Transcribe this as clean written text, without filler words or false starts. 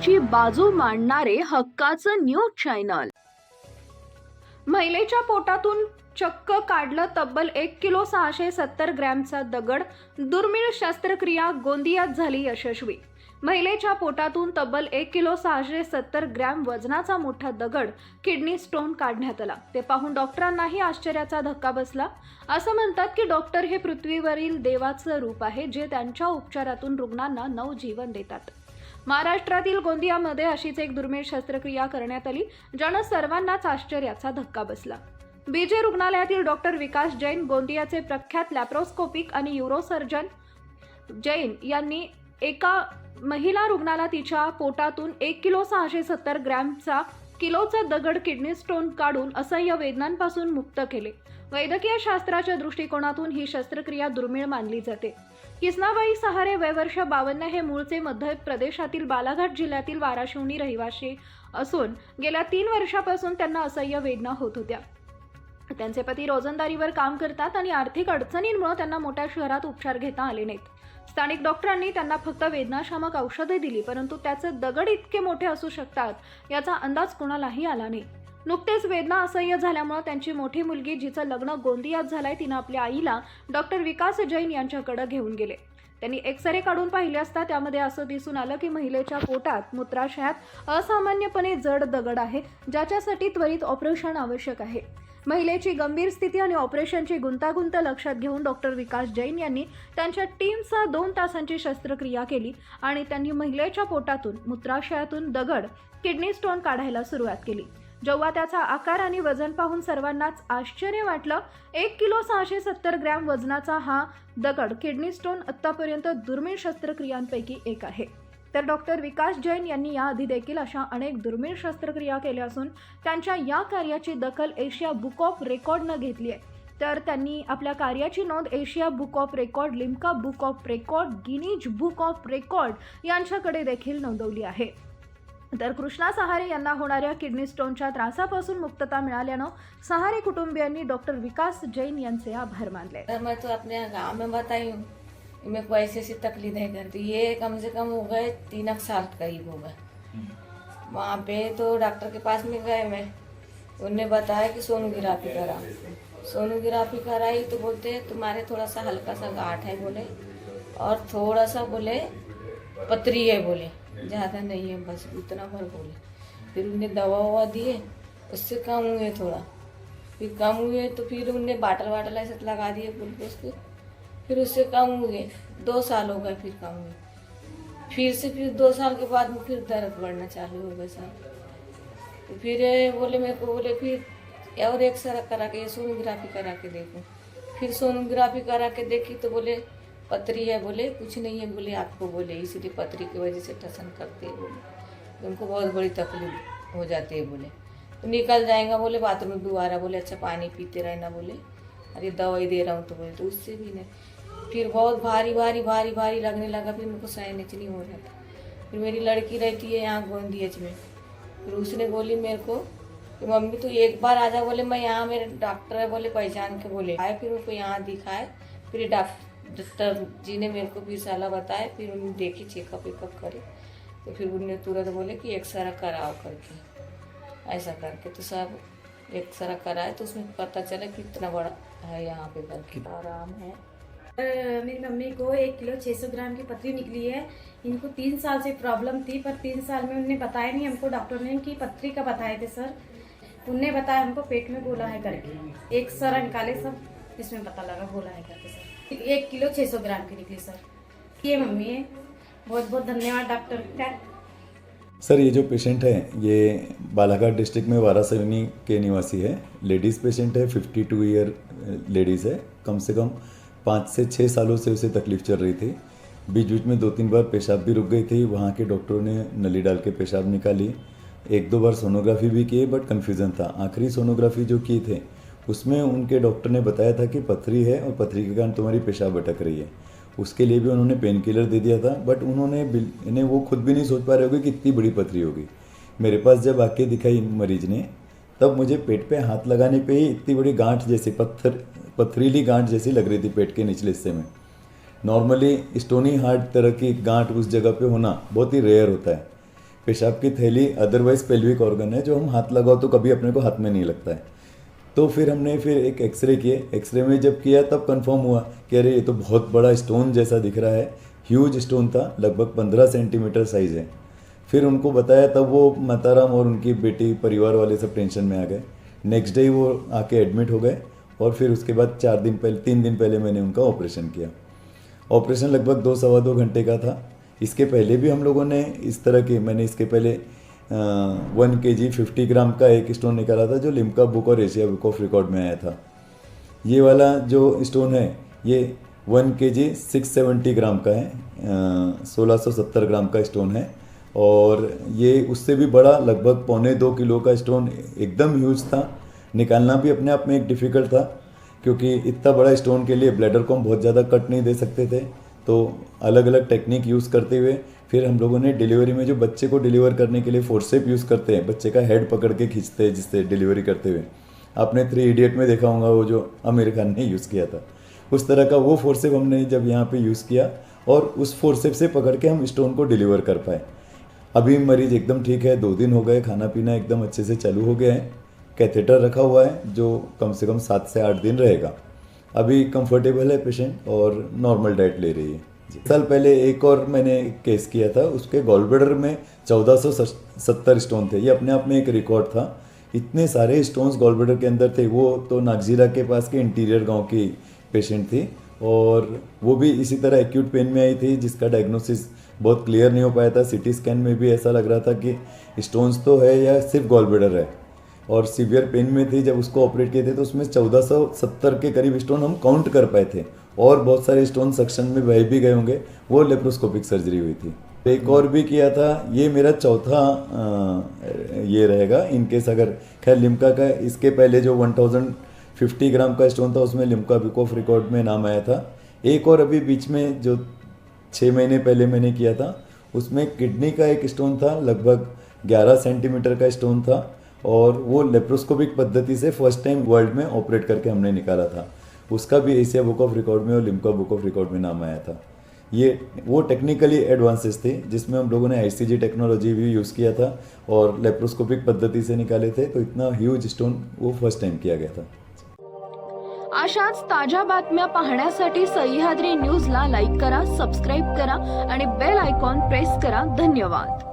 महिलेची बाजू मांडणारे हक्काचं न्यूज चॅनल. महिलेच्या पोटातून चक्क काढलं तब्बल 1 किलो 670 ग्रॅमचा दगड. दुर्मिळ शस्त्रक्रिया गोंदियात झाली यशस्वी. महिलेच्या पोटातून तब्बल 1 किलो 670 ग्रॅम वजनाचा मोठा दगड किडनी स्टोन काढण्यात आला. ते पाहून डॉक्टरांनाही आश्चर्याचा धक्का बसला. असं म्हणतात की डॉक्टर हे पृथ्वीवरील देवाचं रूप आहे, जे त्यांच्या उपचारातून रुग्णांना नवजीवन देतात. महाराष्ट्रातील गोंदियामध्ये अशीच एक दुर्मिळ शस्त्रक्रिया करण्यात आली, ज्यानं सर्वांनाच आश्चर्याचा धक्का बसला. बीजे रुग्णालयातील डॉक्टर विकास जैन, गोंदियाचे प्रख्यात लॅप्रोस्कोपिक आणि यूरोसर्जन जैन यांनी एका महिला रुग्णाला तिच्या पोटातून 1 किलो 670 ग्रॅमचा किलोचा दगड किडनी स्टोन काढून असह्य वेदनांपासून मुक्त केले. वैद्यकीय शास्त्राच्या दृष्टिकोनातून ही शस्त्रक्रिया दुर्मिळ मानली जाते. किसनाबाई सहारे, वय वर्ष 52, हे मूळचे मध्य प्रदेशातील बालाघाट जिल्ह्यातील वाराशिवनी रहिवासी असून गेल्या 3 वर्षापासून त्यांना असह्य वेदना होत होत्या. त्यांचे पती रोजंदारीवर काम करतात आणि आर्थिक अडचणींमुळे त्यांना मोठ्या शहरात उपचार घेता आले नाहीत. स्थानिक डॉक्टरांनी त्यांना फक्त वेदनाशामक औषधे दिली, परंतु त्याचे दगड इतके मोठे असू शकतात याचा अंदाज कोणालाही आला नाही. नुकतेच वेदना असह्य झाल्यामुळे त्यांची मोठी मुलगी, जिचं लग्न गोंदियात झालंय, तिनं आपल्या आईला डॉक्टर विकास जैन यांच्याकडे घेऊन गेले. त्यांनी एक्सरे काढून पाहिले असता त्यामध्ये असं दिसून आलं की महिलेच्या पोटात मूत्राशयात असामान्यपणे जड दगड आहे, ज्याच्यासाठी त्वरित ऑपरेशन आवश्यक आहे. महिलेची गंभीर स्थिती आणि ऑपरेशनची गुंतागुंत लक्षात घेऊन डॉक्टर विकास जैन यांनी त्यांच्या टीमसह 2 तासांची शस्त्रक्रिया केली आणि त्यांनी महिलेच्या पोटातून मूत्राशयातून दगड किडनी स्टोन काढायला सुरुवात केली. जेव्हा त्याचा आकार आणि वजन पाहून सर्वांनाच आश्चर्य वाटलं. 1 किलो 670 ग्रॅम वजनाचा हा दगड किडनी स्टोन आत्तापर्यंत दुर्मिळ शस्त्रक्रियांपैकी एक आहे. तर डॉक्टर विकास जैन यांनी याआधी देखील अशा अनेक दुर्मिळ शस्त्रक्रिया केल्या असून त्यांच्या या कार्याची दखल एशिया बुक ऑफ रेकॉर्डनं घेतली आहे. तर त्यांनी आपल्या कार्याची नोंद Asia book of record, Limca book of record, Guinness book of record यांच्याकडे देखील नोंदवली आहे. तर कृष्णा सहारे यांना होणाऱ्या किडनी स्टोनच्या त्रासापासून मुक्तता मिळाल्यानं सहारे कुटुंबियांनी डॉक्टर विकास जैन यांचे आभार मानले. सर, मैं तो अपने गांव में बताई हूँ, मेरे को ऐसी ऐसी तकलीफें करती, ये कम से कम हो गए 3 साल करीब हो गए. वहाँ पे तो डॉक्टर के पास में गए, मैं उनने बताया कि सोनोग्राफी करा. सोनोग्राफी कराई तो बोलते तुम्हारे थोड़ा सा हल्का सा गांठ है बोले, और थोड़ा सा बोले पतरी है बोले, ज़्यादा नहीं है, बस उतना भर बोले. फिर उन्हें दवा ववा दिए, उससे कम हुए थोड़ा. फिर कम हुए तो फिर उनने बाटल ऐसे लगा दिए ग्लूकोज के. फिर उससे कम हुए. 2 साल हो गए फिर कम हुए. फिर 2 साल के बाद में फिर दर्द बढ़ना चालू हो गया सर. तो फिर बोले मेरे को, बोले फिर और एक्सरे करा के सोनोग्राफी करा के देखो. फिर सोनोग्राफी करा के देखी तो बोले पथरी है बोले, कुछ नहीं है बोले आपको, बोले इसीलिए पथरी की वजह से टसन करते हैं बोले, उनको बहुत बड़ी तकलीफ हो जाती है बोले. तो निकल जाएगा बोले बाथरूम में दोबारा, बोले अच्छा पानी पीते रहना बोले, अरे दवाई दे रहा हूँ तो बोले, तो उससे भी नहीं. फिर बहुत भारी भारी भारी भारी लगने लगा. फिर मेरे को सहनेच नहीं हो रहा था. फिर मेरी लड़की रहती है यहाँ गोंदिया में, फिर उसने बोली मेरे को कि मम्मी तो एक बार आ जा बोले, मैं यहाँ मेरे डॉक्टर है बोले पहचान के बोले आए. फिर मेरे को यहाँ दिखाए. फिर डॉक्टर जी ने मेरे को फिर सलाह बताया. फिर उन्होंने देखी, चेकअप वेकअप करे, तो फिर उन्होंने तुरंत बोले कि एक्सरा कराओ करके, ऐसा करके. तो सब एक्सरा कराए तो उसमें पता चला कि इतना बड़ा है यहाँ पे करके. आराम है. मेरी मम्मी को 1 किलो 600 ग्राम की पथरी निकली है. इनको 3 साल से प्रॉब्लम थी, पर 3 साल में उन्होंने बताया नहीं हमको. डॉक्टर ने कि पथरी का बताए थे सर. उनने बताया हमको पेट में गोला है करके. एक सर निकाले सब, इसमें पता लगा गोला है करके सर. 1 किलो 600 ग्राम की निकली सर. ये मम्मी है. बहुत बहुत धन्यवाद डॉक्टर का. सर, ये जो पेशेंट है ये बालाघाट डिस्ट्रिक्ट में वारासिवनी के निवासी है. लेडीज़ पेशेंट है, 52 ईयर लेडीज़ है. कम से कम 5 से 6 सालों से उसे तकलीफ़ चल रही थी. बीच बीच में 2-3 बार पेशाब भी रुक गई थी. वहाँ के डॉक्टरों ने नली डाल के पेशाब निकाली. 1-2 बार सोनोग्राफी भी किए, बट कन्फ्यूज़न था. आखिरी सोनोग्राफी जो किए थे उसमें उनके डॉक्टर ने बताया था कि पथरी है और पथरी के कारण तुम्हारी पेशाब भटक रही है. उसके लिए भी उन्होंने पेन किलर दे दिया था, बट इन्हें वो खुद भी नहीं सोच पा रहे होगे कि इतनी बड़ी पथरी होगी. मेरे पास जब आके दिखाई मरीज ने, तब मुझे पेट पे हाथ लगाने पे ही इतनी बड़ी गांठ जैसी पथरीली गांठ जैसी लग रही थी पेट के निचले हिस्से में. नॉर्मली स्टोनी हार्ट तरह की गांठ उस जगह पे होना बहुत ही रेयर होता है. पेशाब की थैली अदरवाइज पेल्विक ऑर्गन है, जो हम हाथ लगाओ तो कभी अपने को हाथ में नहीं लगता है। तो फिर हमने एक एक्सरे किए। एक्सरे में जब किया तब कंफर्म हुआ कि अरे ये तो बहुत बड़ा स्टोन जैसा दिख रहा है। ह्यूज स्टोन था, लगभग 15 सेंटीमीटर साइज़ है। फिर उनको बताया, तब वो माताराम और उनकी बेटी परिवार वाले सब टेंशन में आ गए। नेक्स्ट डे वो आके एडमिट हो गए और फिर उसके बाद 3 दिन पहले मैंने उनका ऑपरेशन किया। ऑपरेशन लगभग 2-2.25 घंटे का था। इसके पहले भी हम लोगों ने इस तरह की, मैंने इसके पहले 1 kg 50 ग्राम का एक स्टोन निकाला था, जो लिम्का बुक और एशिया बुक ऑफ रिकॉर्ड में आया था। ये वाला जो स्टोन है ये 1 kg 670 ग्राम का है, 1670 ग्राम का स्टोन है। और ये उससे भी बड़ा, लगभग 1.25 किलो का स्टोन, एकदम ह्यूज था। निकालना भी अपने आप में एक डिफ़िकल्ट था, क्योंकि इतना बड़ा स्टोन के लिए ब्लैडर को हम बहुत ज़्यादा कट नहीं दे सकते थे। तो अलग अलग टेक्निक यूज़ करते हुए फिर हम लोगों ने डिलीवरी में, जो बच्चे को डिलीवर करने के लिए फोर्सेप यूज़ करते हैं, बच्चे का हेड पकड़ के खींचते हैं जिससे डिलीवरी करते हुए, आपने 3 इडियट में देखा होगा, वो जो आमिर खान ने यूज़ किया था, उस तरह का वो फोर्सेप हमने जब यहाँ पे यूज़ किया और उस फोर्सेप से पकड़ के हम स्टोन को डिलीवर कर पाए। अभी मरीज एकदम ठीक है, 2 दिन हो गए, खाना पीना एकदम अच्छे से चालू हो गया है। कैथेटर रखा हुआ है जो कम से कम 7 से 8 दिन रहेगा। अभी कंफर्टेबल है पेशेंट और नॉर्मल डाइट ले रही है। साल पहले एक और मैंने केस किया था, उसके गॉल ब्लैडर में 1470 स्टोन थे। ये अपने आप में एक रिकॉर्ड था। इतने सारे स्टोन्स गॉल ब्लैडर के अंदर थे। वो तो नागजीरा के पास के इंटीरियर गांव की पेशेंट थी और वो भी इसी तरह एक्यूट पेन में आई थी, जिसका डायग्नोसिस बहुत क्लियर नहीं हो पाया था। सिटी स्कैन में भी ऐसा लग रहा था कि स्टोन्स तो है या सिर्फ गॉल ब्लैडर है, और सीवियर पेन में थी। जब उसको ऑपरेट किए थे तो उसमें 1470 के करीब स्टोन हम काउंट कर पाए थे, और बहुत सारे स्टोन सक्शन में बह भी गए होंगे। वो लेप्रोस्कोपिक सर्जरी हुई थी। एक और भी किया था, ये मेरा चौथा ये रहेगा इनकेस अगर, खैर लिम्का का इसके पहले जो 1050 ग्राम का स्टोन था उसमें लिम्का बुक ऑफ रिकॉर्ड में नाम आया था। एक और अभी बीच में जो 6 महीने पहले मैंने किया था, उसमें किडनी का एक स्टोन था, लगभग 11 सेंटीमीटर का स्टोन था, और वो लेप्रोस्कोपिक पद्धति से फर्स्ट टाइम वर्ल्ड में ऑपरेट करके हमने निकाला था। उसका भी एशिया बुक ऑफ रिकॉर्ड में और लिम्का बुक ऑफ रिकॉर्ड में नाम आया था। ये वो टेक्निकली एडवांसेस थे जिसमें हम लोगों ने आईसीजी टेक्नोलॉजी भी यूज़ किया था और लेप्रोस्कोपिक पद्धति से निकाले थे। तो इतना ह्यूज स्टोन वो फर्स्ट टाइम किया गया था। अशाच ताज्या बातम्या पाहण्यासाठी सह्याद्री न्यूजला लाईक करा, सबस्क्राईब करा आणि बेल आयकॉन प्रेस करा. धन्यवाद.